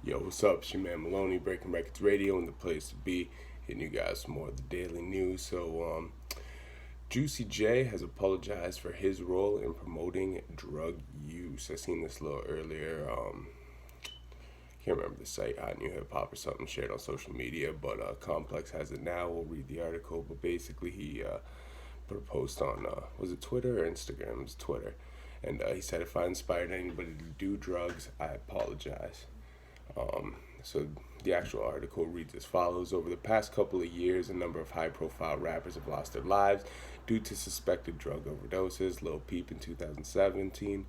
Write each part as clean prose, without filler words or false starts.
Yo, what's up? It's your man Maloney, Breaking Records Radio, and the place to be. Hitting you guys for more of the daily news. Juicy J has apologized for his role in promoting drug use. I seen this a little earlier. Can't remember the site, Hot New Hip Hop or something, shared on social media, but Complex has it now. We'll read the article. But basically, he put a post on, was it Twitter or Instagram? It was Twitter. And he said, if I inspired anybody to do drugs, I apologize. So the actual article reads as follows. Over the past couple of years, a number of high-profile rappers have lost their lives due to suspected drug overdoses. Lil Peep in 2017,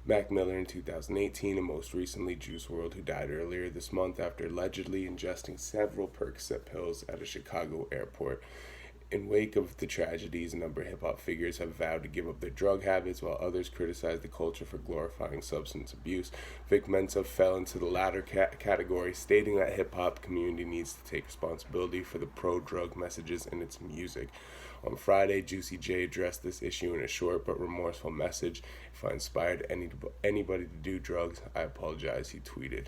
Mac Miller in 2018, and most recently Juice WRLD, who died earlier this month after allegedly ingesting several Percocet pills at a Chicago airport. In wake of the tragedies, a number of hip-hop figures have vowed to give up their drug habits, while others criticize the culture for glorifying substance abuse. Vic Mensa fell into the latter category, stating that hip-hop community needs to take responsibility for the pro-drug messages in its music. On Friday, Juicy J addressed this issue in a short but remorseful message. If I inspired anybody to do drugs, I apologize, he tweeted.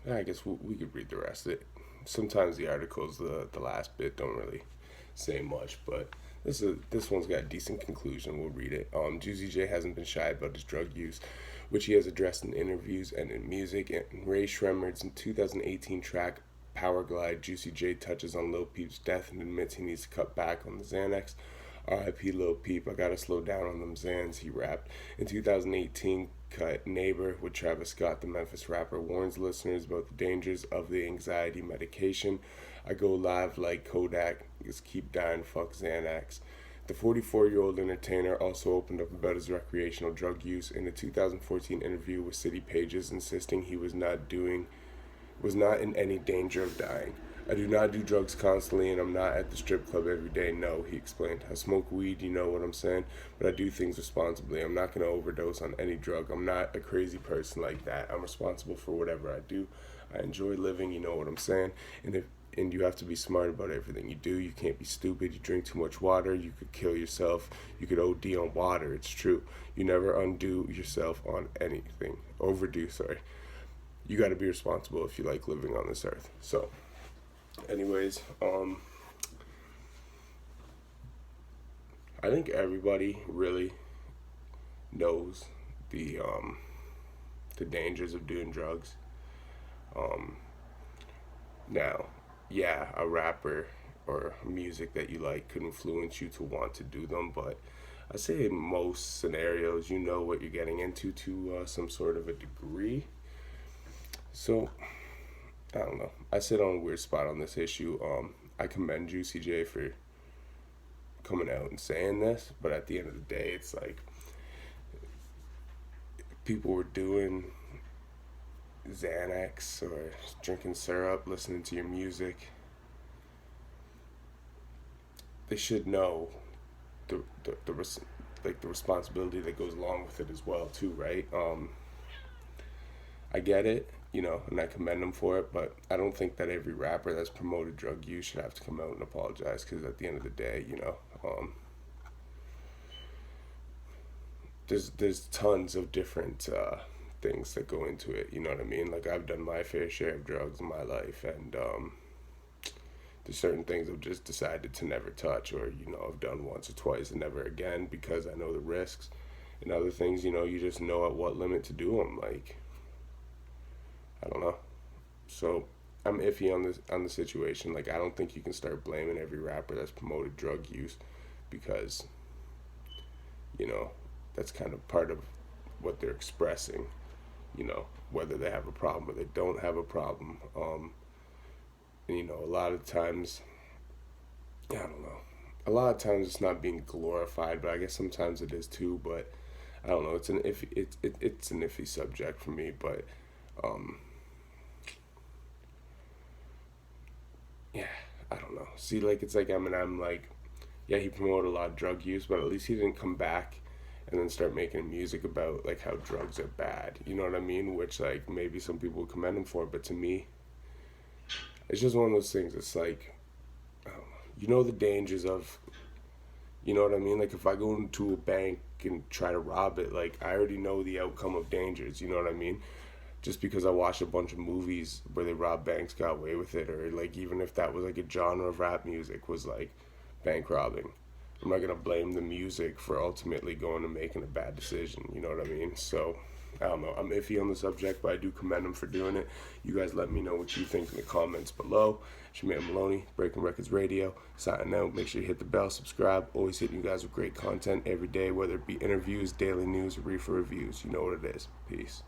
I guess we could read the rest of it. Sometimes the articles, the last bit, don't really say much, but this one's got a decent conclusion. We'll read it. Juicy J hasn't been shy about his drug use, which he has addressed in interviews and in music. And Ray Shremmerd's 2018 track Power Glide, Juicy J touches on Lil Peep's death and admits he needs to cut back on the Xanax. R.I.P. Lil Peep, I gotta slow down on them Xans, he rapped. In 2018, cut Neighbor with Travis Scott, the Memphis rapper, warns listeners about the dangers of the anxiety medication. I go live like Kodak, just keep dying, fuck Xanax. The 44-year-old entertainer also opened up about his recreational drug use in a 2014 interview with City Pages, insisting he was not in any danger of dying. I do not do drugs constantly, and I'm not at the strip club every day. No, he explained. I smoke weed, you know what I'm saying? But I do things responsibly. I'm not going to overdose on any drug. I'm not a crazy person like that. I'm responsible for whatever I do. I enjoy living, you know what I'm saying? And you have to be smart about everything you do. You can't be stupid. You drink too much water, you could kill yourself. You could OD on water. It's true. You never undo yourself on anything. Overdo, sorry. You got to be responsible if you like living on this earth. So, anyways, I think everybody really knows the dangers of doing drugs. Um, Now, yeah, a rapper or music that you like could influence you to want to do them, but I say in most scenarios, you know what you're getting into to some sort of a degree. So, I don't know. I sit on a weird spot on this issue. I commend Juicy J for coming out and saying this, but at the end of the day, it's like people were doing Xanax or drinking syrup, listening to your music. They should know the responsibility that goes along with it as well too, right? I get it, and I commend them for it, but I don't think that every rapper that's promoted drug use should have to come out and apologize, because at the end of the day, there's tons of different things that go into it. You know what I mean? Like, I've done my fair share of drugs in my life, and there's certain things I've just decided to never touch, or I've done once or twice and never again because I know the risks. And other things, you just know at what limit to do them. Like, I don't know. So I'm iffy on the situation. Like, I don't think you can start blaming every rapper that's promoted drug use, because that's kind of part of what they're expressing. Whether they have a problem or they don't have a problem. And, a lot of times, I don't know. A lot of times it's not being glorified, but I guess sometimes it is too. But I don't know. It's an iffy subject for me. But yeah, I don't know. See, like, it's like I'm like, yeah, he promoted a lot of drug use, but at least he didn't come back and then start making music about like how drugs are bad. You know what I mean? Which, like, maybe some people would commend him for, but to me, it's just one of those things. It's like, I don't know. The dangers of You know what I mean? Like if I go into a bank and try to rob it, like I already know the outcome of dangers. You know what I mean? Just because I watched a bunch of movies where they robbed banks, got away with it, or like even if that was like a genre of rap music was like bank robbing, I'm not gonna blame the music for ultimately going and making a bad decision. You know what I mean? So I don't know. I'm iffy on the subject, but I do commend them for doing it. You guys let me know what you think in the comments below. Shamir Maloney, Breaking Records Radio, signing out. Make sure you hit the bell, subscribe. Always hitting you guys with great content every day, whether it be interviews, daily news, or reefer reviews. You know what it is. Peace.